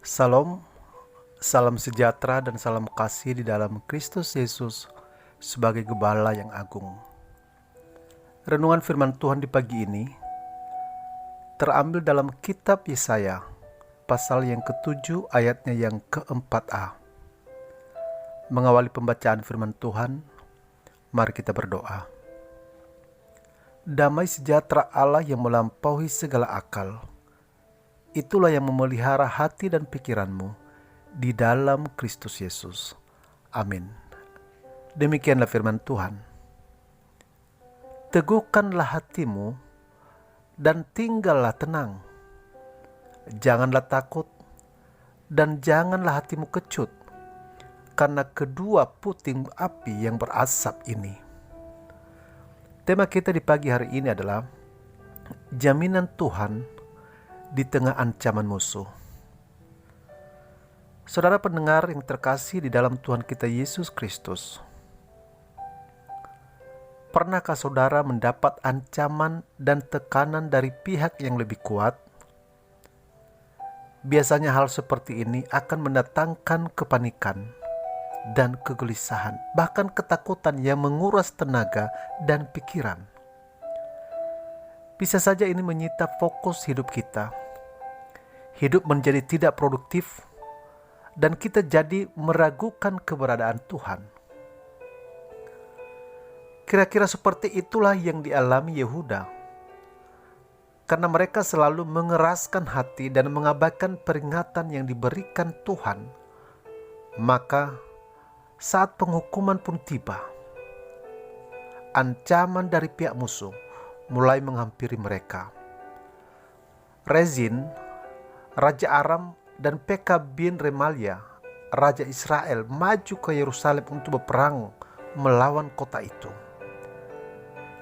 Salam, salam sejahtera dan salam kasih di dalam Kristus Yesus sebagai Gembala yang agung. Renungan firman Tuhan di pagi ini terambil dalam kitab Yesaya, pasal yang ke-7 ayatnya yang ke-4a. Mengawali pembacaan firman Tuhan, mari kita berdoa. Damai sejahtera Allah yang melampaui segala akal, itulah yang memelihara hati dan pikiranmu di dalam Kristus Yesus. Amin. Demikianlah firman Tuhan. Teguhkanlah hatimu dan tinggallah tenang. Janganlah takut dan janganlah hatimu kecut karena kedua puting api yang berasap ini. Tema kita di pagi hari ini adalah jaminan Tuhan di tengah ancaman musuh. Saudara pendengar yang terkasih di dalam Tuhan kita Yesus Kristus, pernahkah saudara mendapat ancaman dan tekanan dari pihak yang lebih kuat? Biasanya hal seperti ini akan mendatangkan kepanikan dan kegelisahan, bahkan ketakutan yang menguras tenaga dan pikiran. Bisa saja ini menyita fokus hidup kita. Hidup menjadi tidak produktif dan kita jadi meragukan keberadaan Tuhan. Kira-kira seperti itulah yang dialami Yehuda. Karena mereka selalu mengeraskan hati dan mengabaikan peringatan yang diberikan Tuhan, maka saat penghukuman pun tiba, ancaman dari pihak musuh mulai menghampiri mereka. Rezin, Raja Aram, dan Pekah bin Remalia, Raja Israel, maju ke Yerusalem untuk berperang melawan kota itu.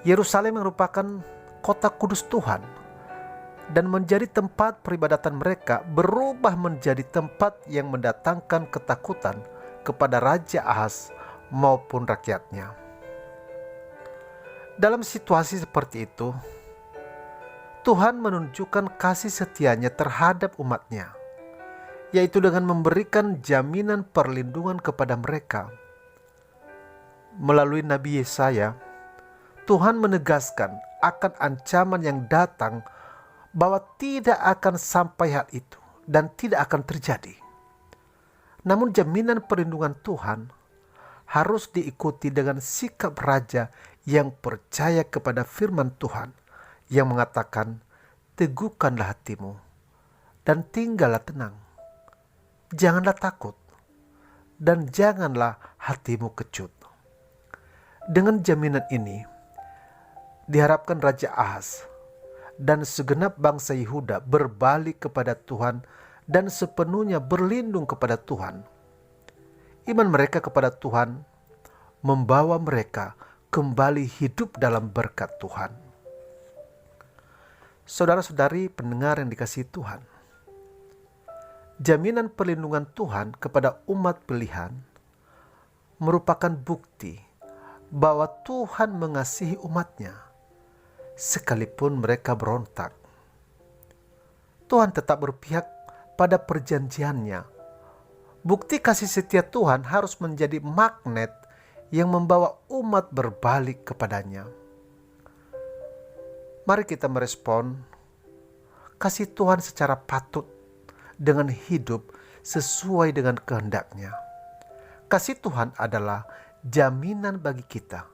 Yerusalem merupakan kota kudus Tuhan, dan menjadi tempat peribadatan mereka berubah menjadi tempat yang mendatangkan ketakutan kepada Raja Ahaz maupun rakyatnya. Dalam situasi seperti itu, Tuhan menunjukkan kasih setianya terhadap umatnya, yaitu dengan memberikan jaminan perlindungan kepada mereka. Melalui Nabi Yesaya, Tuhan menegaskan akan ancaman yang datang bahwa tidak akan sampai hal itu dan tidak akan terjadi. Namun jaminan perlindungan Tuhan harus diikuti dengan sikap raja yang percaya kepada firman Tuhan yang mengatakan, teguhkanlah hatimu dan tinggallah tenang. Janganlah takut dan janganlah hatimu kecut. Dengan jaminan ini, diharapkan Raja Ahaz dan segenap bangsa Yehuda berbalik kepada Tuhan dan sepenuhnya berlindung kepada Tuhan. Iman mereka kepada Tuhan membawa mereka kembali hidup dalam berkat Tuhan. Saudara-saudari pendengar yang dikasihi Tuhan, jaminan perlindungan Tuhan kepada umat pilihan merupakan bukti bahwa Tuhan mengasihi umatnya sekalipun mereka berontak. Tuhan tetap berpihak pada perjanjiannya. Bukti kasih setia Tuhan harus menjadi magnet yang membawa umat berbalik kepadanya. Mari kita merespon kasih Tuhan secara patut dengan hidup sesuai dengan kehendaknya. Kasih Tuhan adalah jaminan bagi kita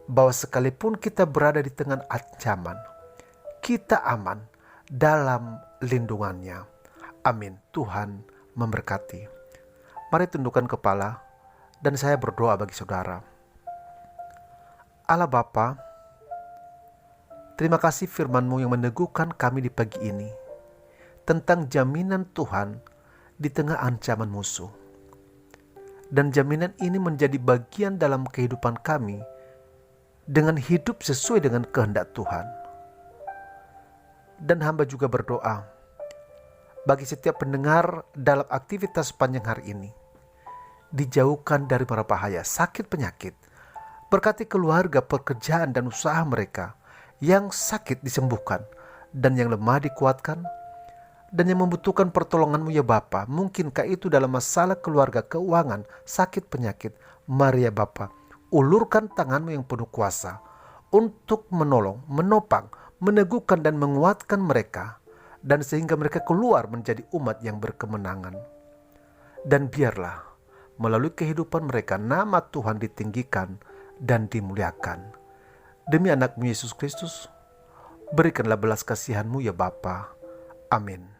bahwa sekalipun kita berada di tengah ancaman, kita aman dalam lindungannya. Amin. Tuhan memberkati. Mari tundukkan kepala dan saya berdoa bagi saudara. Allah Bapa, terima kasih firman-Mu yang meneguhkan kami di pagi ini tentang jaminan Tuhan di tengah ancaman musuh. Dan jaminan ini menjadi bagian dalam kehidupan kami dengan hidup sesuai dengan kehendak Tuhan. Dan hamba juga berdoa bagi setiap pendengar dalam aktivitas sepanjang hari ini, dijauhkan dari mara bahaya, sakit penyakit. Berkati keluarga, pekerjaan dan usaha mereka. Yang sakit disembuhkan dan yang lemah dikuatkan. dan yang membutuhkan pertolongan-Mu ya Bapa. Mungkinkah itu dalam masalah keluarga, keuangan, sakit, penyakit. Mari ya Bapa, ulurkan tangan-Mu yang penuh kuasa untuk menolong, menopang, meneguhkan dan menguatkan mereka, dan sehingga mereka keluar menjadi umat yang berkemenangan. Dan biarlah melalui kehidupan mereka nama Tuhan ditinggikan dan dimuliakan. Demi anak-Mu Yesus Kristus, berikanlah belas kasihan-Mu ya Bapa. Amin.